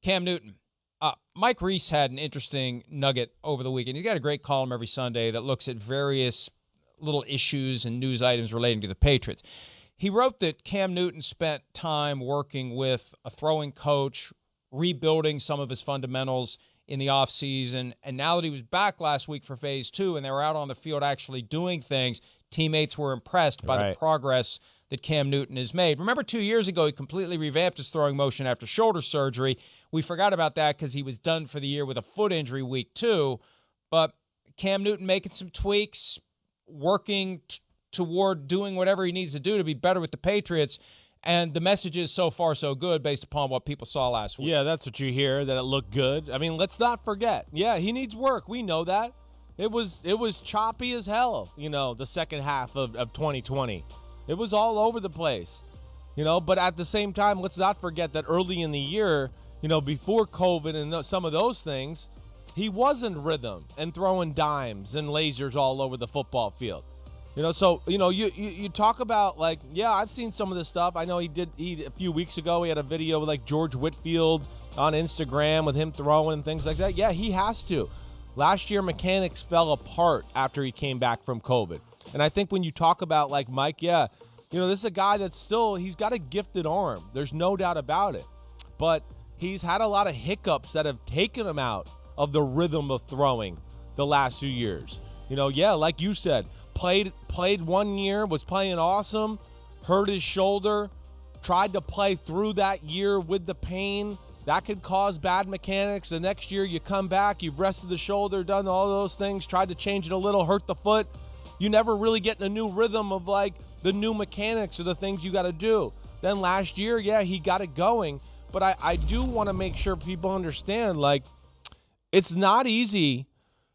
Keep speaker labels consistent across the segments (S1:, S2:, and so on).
S1: Cam Newton. Mike Reese had an interesting nugget over the weekend. He's got a great column every Sunday that looks at various little issues and news items relating to the Patriots. He wrote that Cam Newton spent time working with a throwing coach, rebuilding some of his fundamentals in the offseason, and now that he was back last week for phase 2 and they were out on the field actually doing things, teammates were impressed by the progress that Cam Newton has made. Remember 2 years ago, he completely revamped his throwing motion after shoulder surgery. We forgot about that because he was done for the year with a foot injury week 2. But Cam Newton making some tweaks, working toward doing whatever he needs to do to be better with the Patriots. And the message is so far so good based upon what people saw last week.
S2: Yeah, that's what you hear, that it looked good. I mean, let's not forget. Yeah, he needs work. We know that. It was choppy as hell, the second half of 2020. It was all over the place, but at the same time, let's not forget that early in the year, before COVID and some of those things, he was in rhythm and throwing dimes and lasers all over the football field. So, you talk about, I've seen some of this stuff. I know a few weeks ago, he had a video with, George Whitfield on Instagram with him throwing and things like that. Yeah, he has to. Last year, mechanics fell apart after he came back from COVID. And I think when you talk about, Mike, this is a guy that's he's got a gifted arm. There's no doubt about it. But he's had a lot of hiccups that have taken him out of the rhythm of throwing the last few years. Like you said, played 1 year, was playing awesome, hurt his shoulder, tried to play through that year with the pain. That could cause bad mechanics. The next year you come back, you've rested the shoulder, done all those things, tried to change it a little, hurt the foot. You never really get in a new rhythm of the new mechanics or the things you got to do. Then last year, he got it going. But I do want to make sure people understand, it's not easy,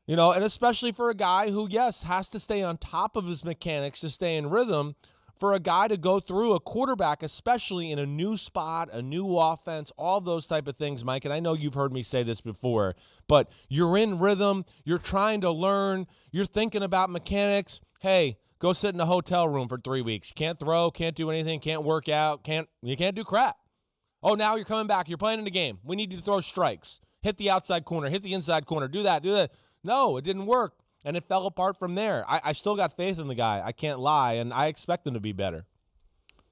S2: and especially for a guy who, yes, has to stay on top of his mechanics to stay in rhythm, for a guy to go through a quarterback, especially in a new spot, a new offense, all those type of things, Mike. And I know you've heard me say this before, but you're in rhythm, you're trying to learn, you're thinking about mechanics. Hey, go sit in a hotel room for 3 weeks. Can't throw, can't do anything, can't work out, you can't do crap. Oh, now you're coming back. You're playing in the game. We need you to throw strikes. Hit the outside corner, hit the inside corner, do that. No, it didn't work. And it fell apart from there. I still got faith in the guy. I can't lie, and I expect him to be better.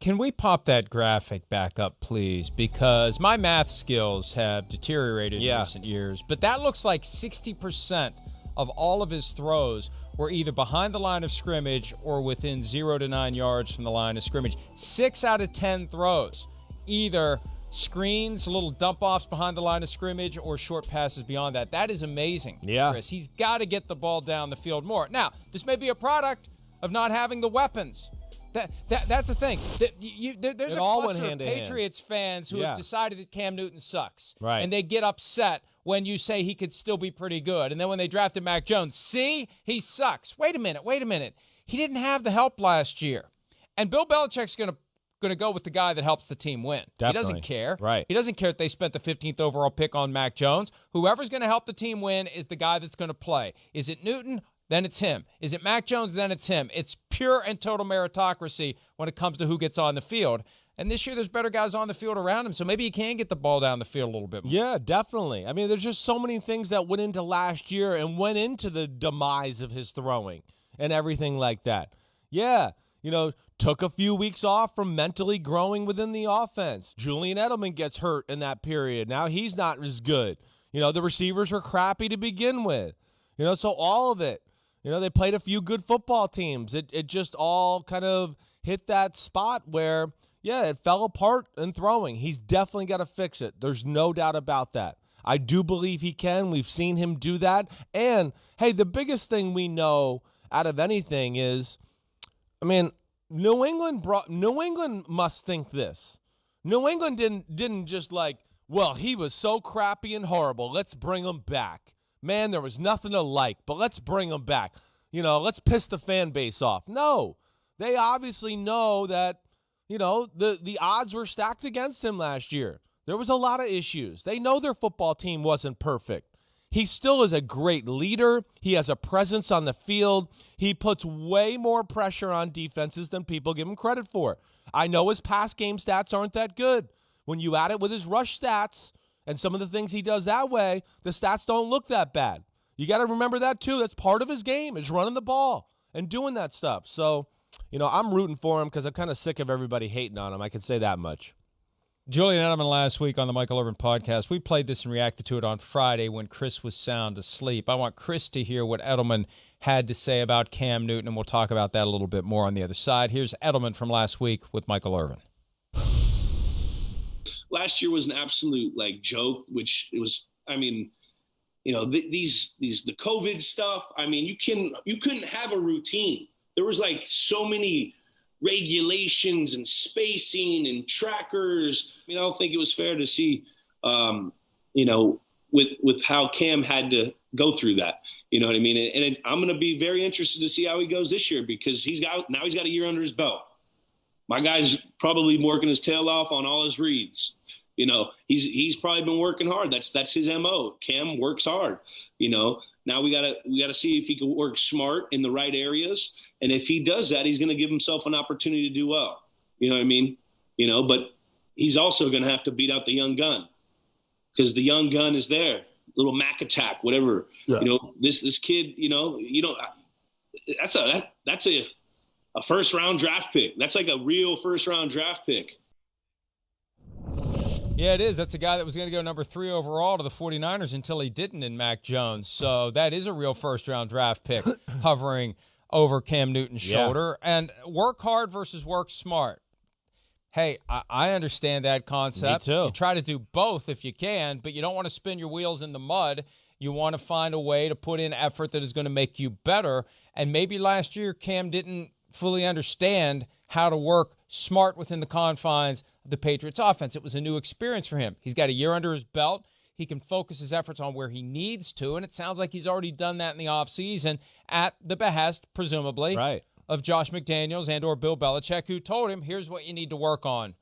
S1: Can we pop that graphic back up, please? Because my math skills have deteriorated in recent years. But that looks like 60% of all of his throws were either behind the line of scrimmage or within 0 to 9 yards from the line of scrimmage. 6 out of 10 throws, either screens, little dump-offs behind the line of scrimmage, or short passes beyond that. That is amazing, Chris. He's got to get the ball down the field more. Now, this may be a product of not having the weapons. That's the thing. There's a cluster of Patriots fans who have decided that Cam Newton sucks.
S2: Right.
S1: And they get upset when you say he could still be pretty good. And then when they drafted Mac Jones, see, he sucks. Wait a minute. He didn't have the help last year. And Bill Belichick's going to go with the guy that helps the team win.
S2: Definitely.
S1: He doesn't care.
S2: Right.
S1: He doesn't care if they spent the 15th overall pick on Mac Jones. Whoever's going to help the team win is the guy that's going to play. Is it Newton? Then it's him. Is it Mac Jones? Then it's him. It's pure and total meritocracy when it comes to who gets on the field. And this year there's better guys on the field around him, so maybe he can get the ball down the field a little bit more.
S2: Yeah, definitely. I mean, there's just so many things that went into last year and went into the demise of his throwing and everything like that. Yeah, took a few weeks off from mentally growing within the offense. Julian Edelman gets hurt in that period. Now he's not as good. The receivers were crappy to begin with. So all of it. They played a few good football teams. It just all kind of hit that spot where, it fell apart in throwing. He's definitely got to fix it. There's no doubt about that. I do believe he can. We've seen him do that. And, hey, the biggest thing we know out of anything is, New England must think this. New England didn't just he was so crappy and horrible. Let's bring him back. Man, there was nothing to like, but let's bring him back. Let's piss the fan base off. No, they obviously know that, the odds were stacked against him last year. There was a lot of issues. They know their football team wasn't perfect. He still is a great leader. He has a presence on the field. He puts way more pressure on defenses than people give him credit for. I know his pass game stats aren't that good. when you add it with his rush stats and some of the things he does that way, the stats don't look that bad. You got to remember that too. That's part of his game, is running the ball and doing that stuff. So, I'm rooting for him because I'm kind of sick of everybody hating on him. I can say that much.
S1: Julian Edelman last week on the Michael Irvin podcast, we played this and reacted to it on Friday when Chris was sound asleep. I want Chris to hear what Edelman had to say about Cam Newton, and we'll talk about that a little bit more on the other side. Here's Edelman from last week with Michael Irvin.
S3: Last year was an absolute joke, which it was. I mean, the COVID stuff. I mean, you couldn't have a routine. There was so many regulations and spacing and trackers. I don't think it was fair to see, with how Cam had to go through that. You know what I mean? And I'm going to be very interested to see how he goes this year, because he's got a year under his belt. My guy's probably working his tail off on all his reads. He's probably been working hard. That's his MO. Cam works hard. Now we gotta see if he can work smart in the right areas, and if he does that, he's going to give himself an opportunity to do well. You know what I mean? But he's also going to have to beat out the young gun, because the young gun is there. Little Mac attack, whatever. Yeah. This kid. That's a first round draft pick. That's like a real first round draft pick.
S1: Yeah, it is. That's a guy that was going to go number 3 overall to the 49ers until he didn't in Mac Jones. So that is a real first-round draft pick hovering over Cam Newton's shoulder. And work hard versus work smart. Hey, I understand that concept.
S2: Me too.
S1: You try to do both if you can, but you don't want to spin your wheels in the mud. You want to find a way to put in effort that is going to make you better. And maybe last year Cam didn't fully understand how to work smart within the confines of the Patriots offense. It was a new experience for him. He's got a year under his belt. He can focus his efforts on where he needs to, and it sounds like he's already done that in the offseason at the behest, presumably,
S2: right,
S1: of Josh McDaniels and or Bill Belichick, who told him, here's what you need to work on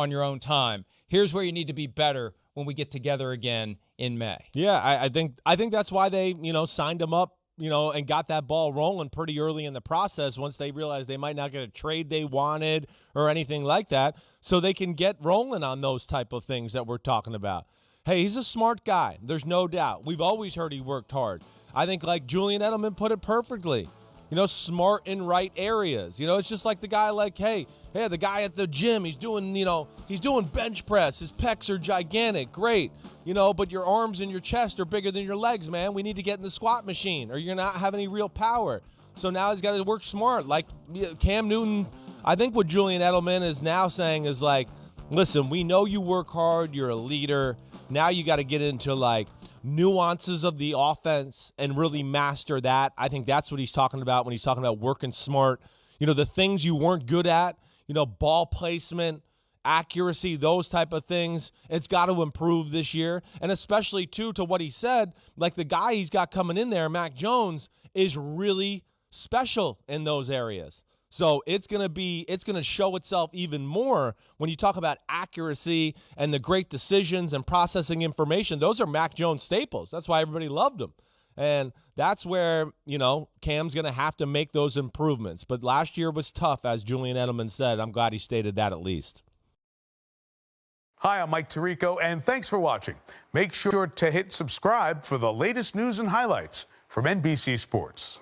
S1: your own time. Here's where you need to be better when we get together again in May.
S2: Yeah, I think that's why they, signed him up, and got that ball rolling pretty early in the process once they realized they might not get a trade they wanted or anything like that, so they can get rolling on those type of things that we're talking about. Hey, he's a smart guy. There's no doubt. We've always heard he worked hard. I think Julian Edelman put it perfectly. Smart in right areas. It's just like the guy the guy at the gym, he's doing bench press. His pecs are gigantic. Great. But your arms and your chest are bigger than your legs, man. We need to get in the squat machine or you're not have any real power. So now he's got to work smart. Like Cam Newton, I think what Julian Edelman is now saying is listen, we know you work hard. You're a leader. Now you got to get into nuances of the offense and really master that. I think that's what he's talking about when he's talking about working smart. The things you weren't good at, ball placement, accuracy, those type of things, it's got to improve this year. And especially, too, to what he said, the guy he's got coming in there, Mac Jones, is really special in those areas. So it's going to show itself even more when you talk about accuracy and the great decisions and processing information. Those are Mac Jones staples. That's why everybody loved him. And that's where, Cam's going to have to make those improvements. But last year was tough, as Julian Edelman said. I'm glad he stated that at least.
S4: Hi, I'm Mike Tirico, and thanks for watching. Make sure to hit subscribe for the latest news and highlights from NBC Sports.